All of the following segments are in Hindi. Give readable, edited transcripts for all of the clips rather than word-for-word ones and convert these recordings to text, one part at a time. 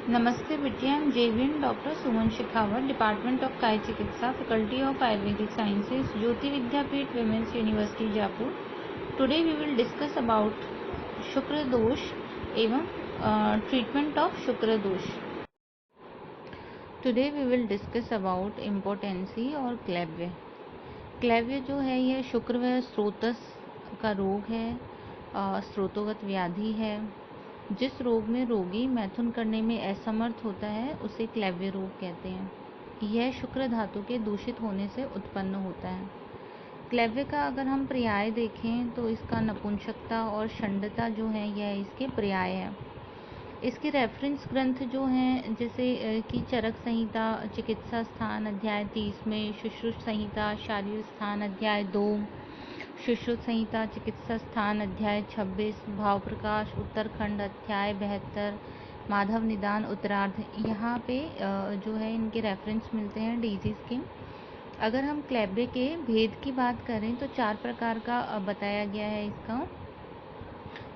नमस्ते बिटिया, I am JVN doctor Suman Shekhawat, department of काय चिकित्सा, faculty of Ayurvedic sciences, Jyoti Vidyapeeth women's university Jaipur. Today we will discuss about शुक्र दोष एवं ट्रीटमेंट ऑफ शुक्र दोष। Today we will discuss about impotency और क्लैव्य। क्लैव्य जो है यह शुक्र व स्रोतस का रोग है, स्रोतोगत व्याधि है। जिस रोग में रोगी मैथुन करने में असमर्थ होता है उसे क्लैव्य रोग कहते हैं। यह शुक्र धातु के दूषित होने से उत्पन्न होता है। क्लैव्य का अगर हम पर्याय देखें तो इसका नपुंसकता और षंडता जो है यह इसके पर्याय है। इसके रेफरेंस ग्रंथ जो हैं जैसे कि चरक संहिता चिकित्सा स्थान अध्याय 30 में, शुश्रुत संहिता शारीर स्थान अध्याय 2, शुश्रुत संहिता चिकित्सा स्थान अध्याय 26, भाव प्रकाश उत्तरखंड अध्याय 72, माधव निदान उत्तरार्ध, यहाँ पे जो है इनके रेफरेंस मिलते हैं डिजीज के। अगर हम क्लैव्य के भेद की बात करें तो 4 प्रकार का बताया गया है इसका: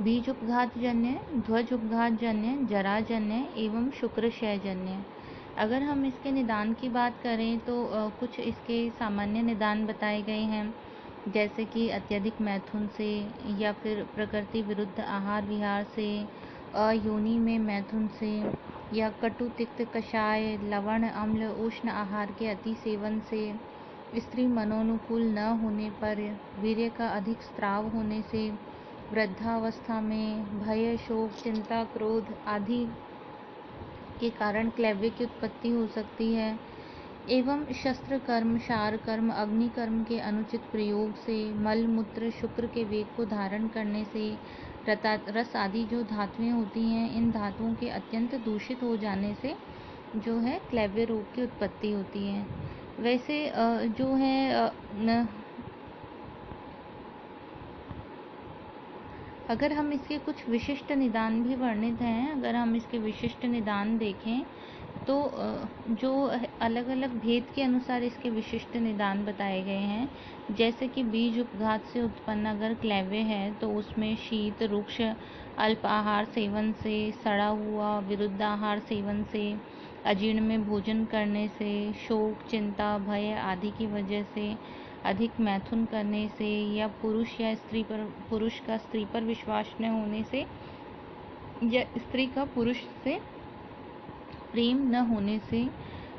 बीज उपघात जन्य, ध्वज उपघात जन्य, जराजन्य एवं शुक्रक्षय जन्य। अगर हम इसके निदान की बात करें तो कुछ इसके सामान्य निदान बताए गए हैं, जैसे कि अत्यधिक मैथुन से या फिर प्रकृति विरुद्ध आहार विहार से, अयोनि में मैथुन से, या कटु तिक्त कषाय लवण अम्ल उष्ण आहार के अति सेवन से, स्त्री मनोनुकूल न होने पर, वीर्य का अधिक स्त्राव होने से, वृद्धावस्था में, भय शोक चिंता क्रोध आदि के कारण क्लैव्य की उत्पत्ति हो सकती है, एवं शस्त्र कर्म शार कर्म अग्नि कर्म के अनुचित प्रयोग से, मल मूत्र शुक्र के वेग को धारण करने से, रस आदि जो धातुएं होती हैं इन धातुओं के अत्यंत दूषित हो जाने से जो है क्लैव्य रोग की उत्पत्ति होती है। वैसे जो है अगर हम इसके कुछ विशिष्ट निदान भी वर्णित हैं, अगर हम इसके विशिष्ट निदान देखें तो जो अलग अलग भेद के अनुसार इसके विशिष्ट निदान बताए गए हैं, जैसे कि बीज उपघात से उत्पन्न अगर क्लैव्य है तो उसमें शीत रुक्ष अल्प आहार सेवन से, सड़ा हुआ विरुद्ध आहार सेवन से, अजीर्ण में भोजन करने से, शोक चिंता भय आदि की वजह से, अधिक मैथुन करने से, या पुरुष का स्त्री पर विश्वास न होने से, या स्त्री का पुरुष से प्रेम न होने से,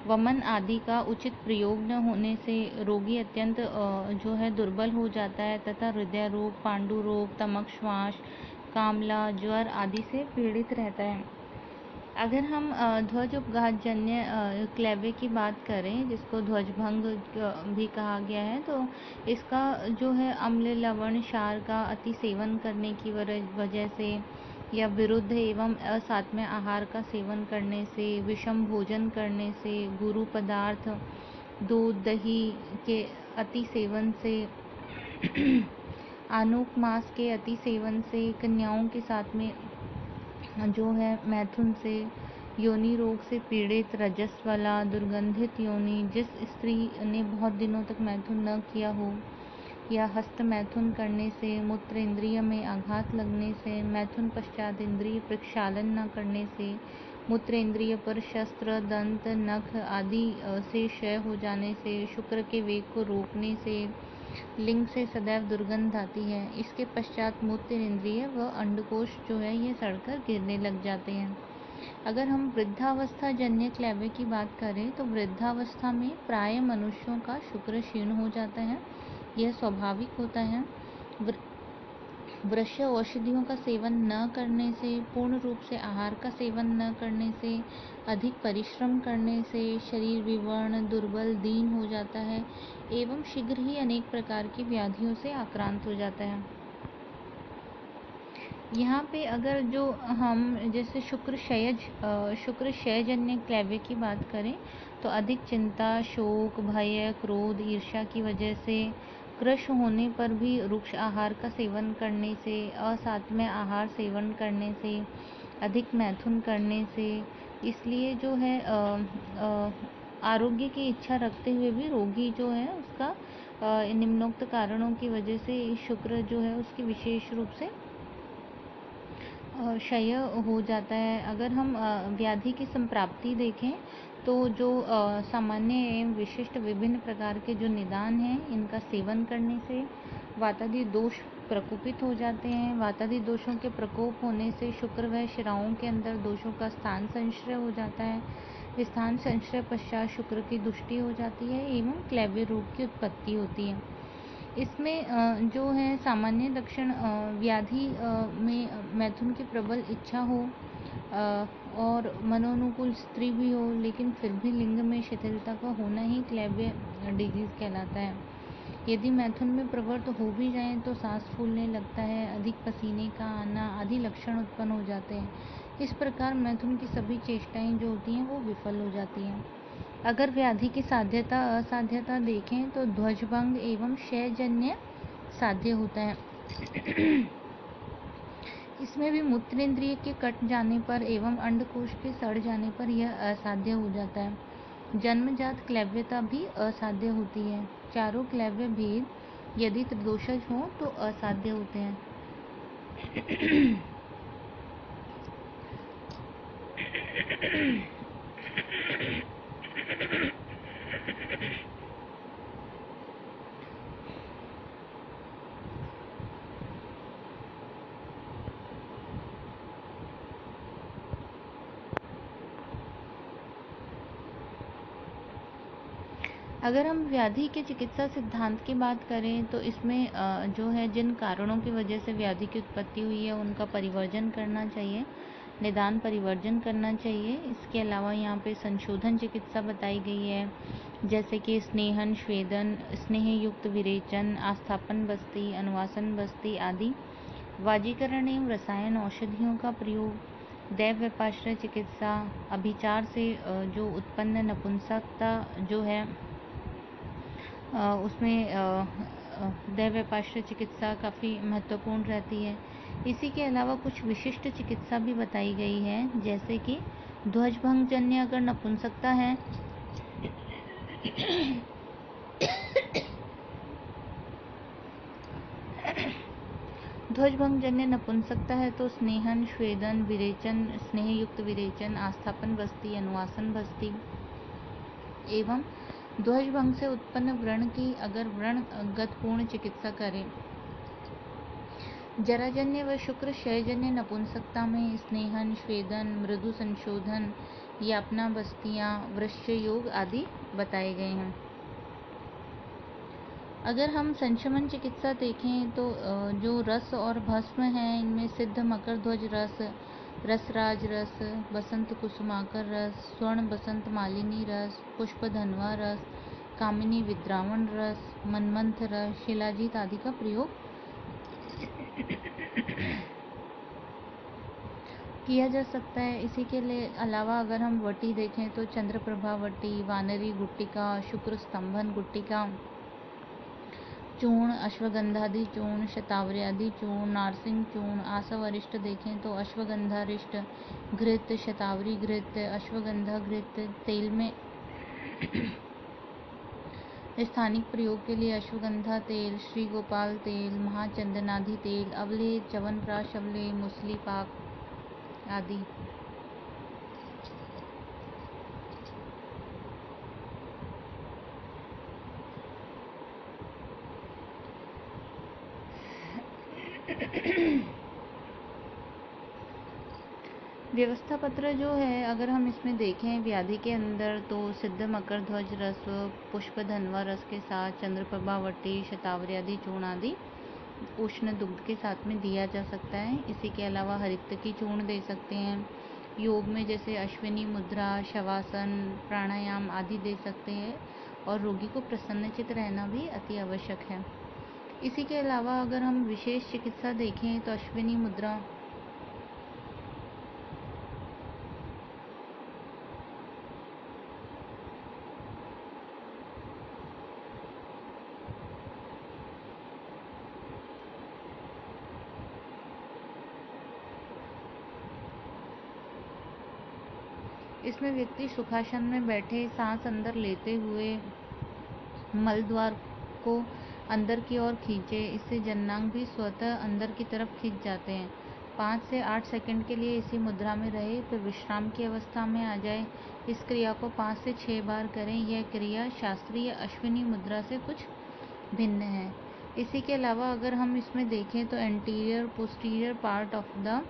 वमन आदि का उचित प्रयोग न होने से रोगी अत्यंत जो है दुर्बल हो जाता है तथा हृदय रोग पांडु रोग तमक श्वास कामला ज्वर आदि से पीड़ित रहता है। अगर हम ध्वज उपघात जन्य क्लैव्य की बात करें, जिसको ध्वजभंग भी कहा गया है, तो इसका जो है अम्ल लवण क्षार का अति सेवन करने की वजह से, या विरुद्ध एवं असात्म्य आहार का सेवन करने से, विषम भोजन करने से, गुरु पदार्थ दूध दही के अति सेवन से, आनूक मांस के अति सेवन से, कन्याओं के साथ में जो है मैथुन से, योनि रोग से पीड़ित रजस वाला दुर्गंधित योनि, जिस स्त्री ने बहुत दिनों तक मैथुन न किया हो, या हस्त मैथुन करने से, मूत्र इंद्रिय में आघात लगने से, मैथुन पश्चात इंद्रिय प्रक्षालन न करने से, मूत्र इंद्रिय पर शस्त्र दंत नख आदि से क्षय हो जाने से, शुक्र के वेग को रोकने से लिंग से सदैव दुर्गंध आती है। इसके पश्चात मूत्र इंद्रिय व अंडकोश जो है ये सड़कर गिरने लग जाते हैं। अगर हम वृद्धावस्था जन्य क्लैव्य की बात करें तो वृद्धावस्था में प्राय मनुष्यों का शुक्र क्षीण हो जाता है, यह स्वाभाविक होता है। वृक्ष औषधियों का सेवन न करने से, पूर्ण रूप से आहार का सेवन न करने से, अधिक परिश्रम करने से शरीर विवर्ण दुर्बल दीन हो जाता है एवं शीघ्र ही अनेक प्रकार की व्याधियों से आक्रांत हो जाता है। यहाँ पे अगर जो हम जैसे शुक्र क्षयजन्य क्लैव्य की बात करें तो अधिक चिंता शोक भय क्रोध ईर्ष्या की वजह से, कृश होने पर भी रुक्ष आहार का सेवन करने से, असात्म्य आहार सेवन करने से, अधिक मैथुन करने से, इसलिए जो है आरोग्य की इच्छा रखते हुए भी रोगी जो है उसका निम्नोक्त कारणों की वजह से शुक्र जो है उसकी विशेष रूप से क्षय हो जाता है। अगर हम व्याधि की संप्राप्ति देखें तो जो सामान्य एवं विशिष्ट विभिन्न प्रकार के जो निदान हैं, इनका सेवन करने से वातादि दोष प्रकोपित हो जाते हैं। वातादि दोषों के प्रकोप होने से शुक्र व शिराओं के अंदर दोषों का स्थान संश्रय हो जाता है। स्थान संश्रय पश्चात शुक्र की दुष्टि हो जाती है एवं क्लैव्य रोग की उत्पत्ति होती है। इसमें जो है सामान्य लक्षण व्याधि में मैथुन की प्रबल इच्छा हो और मनोनुकूल स्त्री भी हो, लेकिन फिर भी लिंग में शिथिलता का होना ही क्लैव्य डिजीज कहलाता है। यदि मैथुन में प्रवृत्त हो भी जाएं तो सांस फूलने लगता है, अधिक पसीने का आना आदि लक्षण उत्पन्न हो जाते हैं। इस प्रकार मैथुन की सभी चेष्टाएं जो होती हैं वो विफल हो जाती हैं। अगर व्याधि की साध्यता असाध्यता देखें तो ध्वजभंग एवं क्षयजन्य साध्य होता है। इसमें भी मूत्रेंद्रिय के कट जाने पर एवं अंडकोश के सड़ जाने पर यह असाध्य हो जाता है। जन्मजात क्लैव्यता भी असाध्य होती है। चारों क्लैव्य भेद यदि त्रिदोषज हो तो असाध्य होते हैं। अगर हम व्याधि के चिकित्सा सिद्धांत की बात करें तो इसमें जो है जिन कारणों की वजह से व्याधि की उत्पत्ति हुई है उनका परिवर्जन करना चाहिए, निदान परिवर्जन करना चाहिए। इसके अलावा यहाँ पे संशोधन चिकित्सा बताई गई है, जैसे कि स्नेहन, श्वेदन, स्नेह युक्त विरेचन, आस्थापन बस्ती, अनुवासन बस्ती आदि। वाजीकरण एवं रसायन औषधियों का प्रयोग, दैव व्यापाश्रय चिकित्सा, अभिचार से जो उत्पन्न नपुंसकता जो है उसमें दैव व्यापाश्रय चिकित्सा काफ़ी महत्वपूर्ण रहती है। इसी के अलावा कुछ विशिष्ट चिकित्सा भी बताई गई है, जैसे कि ध्वजभंग जन्य अगर नपुंसकता है ध्वजभंग जन्य नपुंसकता है तो स्नेहन, श्वेदन, विरेचन, स्नेह युक्त विरेचन, आस्थापन बस्ती, अनुवासन बस्ती एवं ध्वजभंग से उत्पन्न व्रण की अगर व्रणगत पूर्ण चिकित्सा करें। जराजन्य व शुक्र क्षयजन्य नपुंसकता में स्नेहन, श्वेदन, मृदु संशोधन, यापना बस्तियां, वृश्च योग आदि बताए गए हैं। अगर हम संशमन चिकित्सा देखें तो जो रस और भस्म है इनमें सिद्ध मकर ध्वज रस, रसराज रस, बसंत कुसुमाकर रस, स्वर्ण बसंत मालिनी रस, पुष्प धनवा रस, कामिनी विद्रावण रस, मनमंथ रस, शिलाजीत आदि का प्रयोग किया जा सकता है। इसी के लिए अलावा अगर हम वटी देखें तो चंद्रप्रभा वटी, वानरी गुट्टिका, शुक्र स्तंभन गुट्टिका, चूर्ण, अश्वगंधादि चूर्ण, शतावर्यादि चूर्ण, नारसिंह चूर्ण, आसवरिष्ट देखें तो अश्वगंधारिष्ट, घृत, शतावरी घृत, अश्वगंधा घृत, तेल में स्थानिक प्रयोग के लिए अश्वगंधा तेल, श्री गोपाल तेल, महाचंदनादि तेल, अवले, च्यवनप्राश अवले, मुसली पाक आदि। व्यवस्था पत्र जो है अगर हम इसमें देखें व्याधि के अंदर तो सिद्ध मकर ध्वज रस, पुष्प धनवा रस के साथ चंद्रप्रभा वटी, शतावरी आदि चूर्ण आदि उष्ण दुग्ध के साथ में दिया जा सकता है। इसी के अलावा हरित की चूर्ण दे सकते हैं। योग में जैसे अश्विनी मुद्रा, शवासन, प्राणायाम आदि दे सकते हैं और रोगी को प्रसन्नचित रहना भी अति आवश्यक है। इसी के अलावा अगर हम विशेष चिकित्सा देखें तो अश्विनी मुद्रा इसमें व्यक्ति सुखासन में बैठे सांस अंदर लेते हुए मल द्वार को अंदर की ओर खींचे, इससे जननांग भी स्वतः अंदर की तरफ खींच जाते हैं। 5 से 8 सेकंड के लिए इसी मुद्रा में रहे, फिर विश्राम की अवस्था में आ जाए। इस क्रिया को 5 से 6 बार करें। यह क्रिया शास्त्रीय अश्विनी मुद्रा से कुछ भिन्न है। इसी के अलावा अगर हम इसमें देखें तो anterior posterior part of the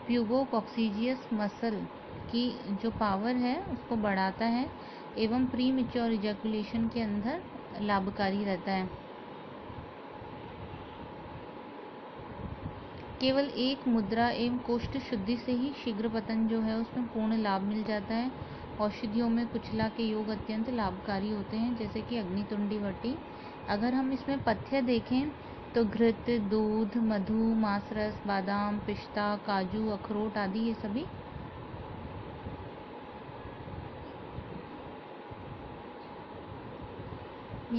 pubococcygeus muscle की जो पावर है उसको बढ़ाता है एवं प्री मैच्योर इजैकुलेशन के अंदर लाभकारी रहता है। केवल एक मुद्रा एवं कोष्ठ शुद्धि से ही शीघ्र पतन जो है उसमें पूर्ण लाभ मिल जाता है। औषधियों में कुचला के योग अत्यंत लाभकारी होते हैं, जैसे कि अग्नितुंडी वटी। अगर हम इसमें पथ्य देखें तो घृत, दूध, मधु, मांसरस, बादाम, पिस्ता, काजू, अखरोट आदि ये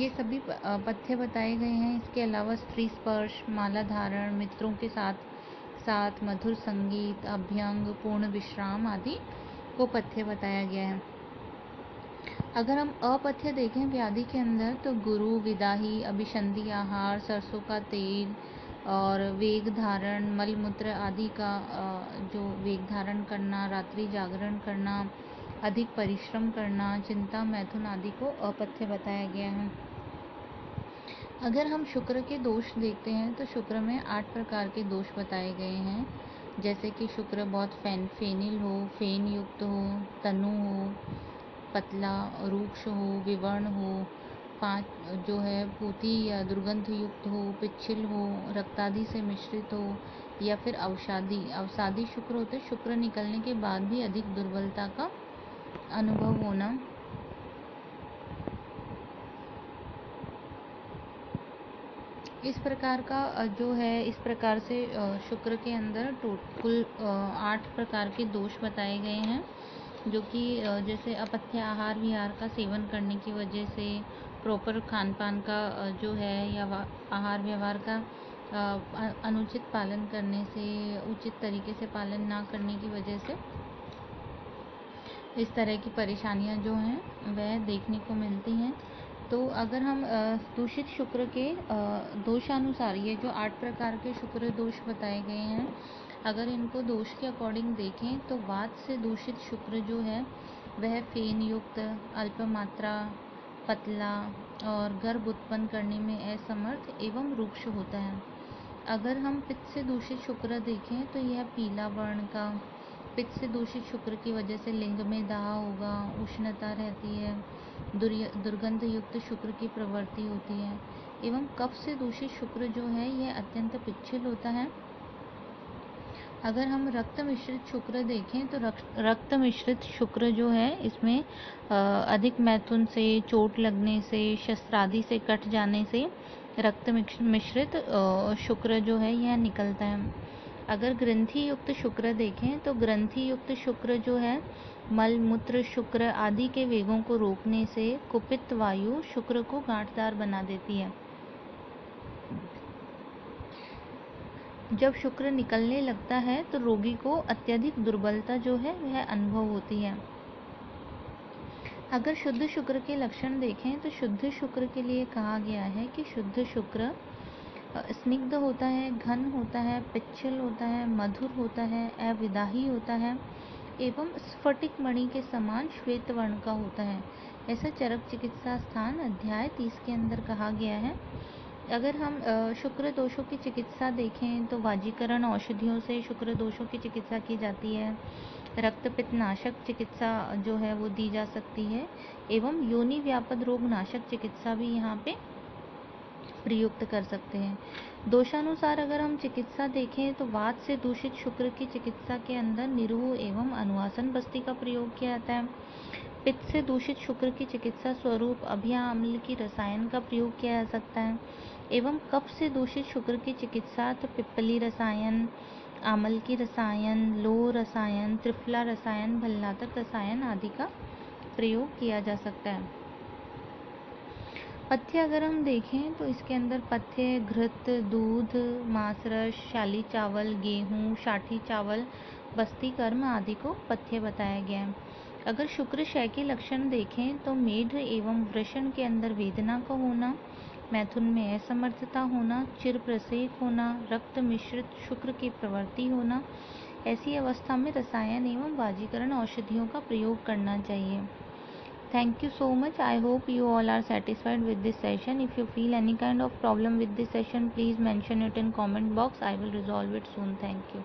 सभी पथ्य बताए गए हैं। इसके अलावा स्त्री स्पर्श, माला धारण, मित्रों के साथ मधुर संगीत, अभ्यंग, पूर्ण विश्राम आदि को पथ्य बताया गया है। अगर हम अपथ्य देखें व्याधि के अंदर तो गुरु, विदाही, अभिसंधि आहार, सरसों का तेल और वेग धारण, मलमूत्र आदि का जो वेग धारण करना, रात्रि जागरण करना, अधिक परिश्रम करना, चिंता, मैथुन आदि को अपथ्य बताया गया है। अगर हम शुक्र के दोष देखते हैं तो शुक्र में 8 प्रकार के दोष बताए गए हैं, जैसे कि शुक्र बहुत फेनिल हो, फेन युक्त हो, तनु हो, पतला, रूक्ष हो, विवर्ण हो, 5 जो है पूती या दुर्गंध युक्त हो, पिच्छिल हो, रक्तादि से मिश्रित हो, या फिर अवसादी शुक्र होते शुक्र निकलने के बाद भी अधिक दुर्बलता का अनुभव होना। इस प्रकार का जो है इस प्रकार से शुक्र के अंदर कुल 8 प्रकार के दोष बताए गए हैं, जो कि जैसे अपथ्य आहार विहार का सेवन करने की वजह से, प्रॉपर खान पान का जो है या आहार व्यवहार का अनुचित पालन करने से, उचित तरीके से पालन ना करने की वजह से इस तरह की परेशानियां जो हैं वह देखने को मिलती हैं। तो अगर हम दूषित शुक्र के दोषानुसार ये जो 8 प्रकार के शुक्र दोष बताए गए हैं, अगर इनको दोष के अकॉर्डिंग देखें तो वात से दूषित शुक्र जो है वह फेन युक्त, अल्प मात्रा, पतला और गर्भ उत्पन्न करने में असमर्थ एवं रूक्ष होता है। अगर हम पित्त से दूषित शुक्र देखें तो यह पीला वर्ण का, पित्त से दूषित शुक्र की वजह से लिंग में दाह होगा, उष्णता रहती है, दुर्गंध युक्त शुक्र की प्रवृत्ति होती है। एवं कफ से दूषित शुक्र जो है यह अत्यंत पिच्छिल होता है। अगर हम रक्त मिश्रित शुक्र देखें तो रक्त मिश्रित शुक्र जो है इसमें अधिक मैथुन से, चोट लगने से, शस्त्रादि से कट जाने से रक्त मिश्रित शुक्र जो है यह निकलता है। अगर ग्रंथि युक्त शुक्र देखें तो ग्रंथि युक्त शुक्र जो है मल मूत्र शुक्र आदि के वेगों को रोकने से कुपित वायु शुक्र को गांठदार बना देती है। जब शुक्र निकलने लगता है तो रोगी को अत्यधिक दुर्बलता जो है वह अनुभव होती है। अगर शुद्ध शुक्र के लक्षण देखें तो शुद्ध शुक्र के लिए कहा गया है कि शुद्ध शुक्र स्निग्ध होता है, घन होता है, पिच्छल होता है, मधुर होता है, अविदाही होता है एवं स्फटिक मणि के समान श्वेत वर्ण का होता है। ऐसा चरक चिकित्सा स्थान अध्याय 30 के अंदर कहा गया है। अगर हम शुक्र दोषों की चिकित्सा देखें तो वाजीकरण औषधियों से शुक्र दोषों की चिकित्सा की जाती है। रक्त पित्त नाशक चिकित्सा जो है वो दी जा सकती है एवं योनि व्यापद रोग नाशक चिकित्सा भी यहाँ पे प्रयुक्त कर सकते हैं। दोषानुसार अगर हम चिकित्सा देखें तो वात से दूषित शुक्र की चिकित्सा के अंदर निरोह एवं अनुवासन बस्ती का प्रयोग किया जाता है। पित्त से दूषित शुक्र की चिकित्सा स्वरूप अभिया अम्ल की रसायन का प्रयोग किया जा सकता है एवं कफ से दूषित शुक्र की चिकित्सा तो पिप्पली रसायन, आमल की रसायन, लोह रसायन, त्रिफला रसायन, भल्लातक रसायन आदि का प्रयोग किया जा सकता है। पथ्य अगर हम देखें तो इसके अंदर पथ्य घृत, दूध, मांसरस, शाली चावल, गेहूँ, साठी चावल, बस्ती कर्म आदि को पथ्य बताया गया है। अगर शुक्र क्षय के लक्षण देखें तो मेढ एवं वृषण के अंदर वेदना का होना, मैथुन में असमर्थता होना, चिर प्रसेक होना, रक्त मिश्रित शुक्र की प्रवृत्ति होना, ऐसी अवस्था में रसायन एवं वाजीकरण औषधियों का प्रयोग करना चाहिए। Thank you so much. I hope you all are satisfied with this session. If you feel any kind of problem with this session, please mention it in comment box. I will resolve it soon. Thank you.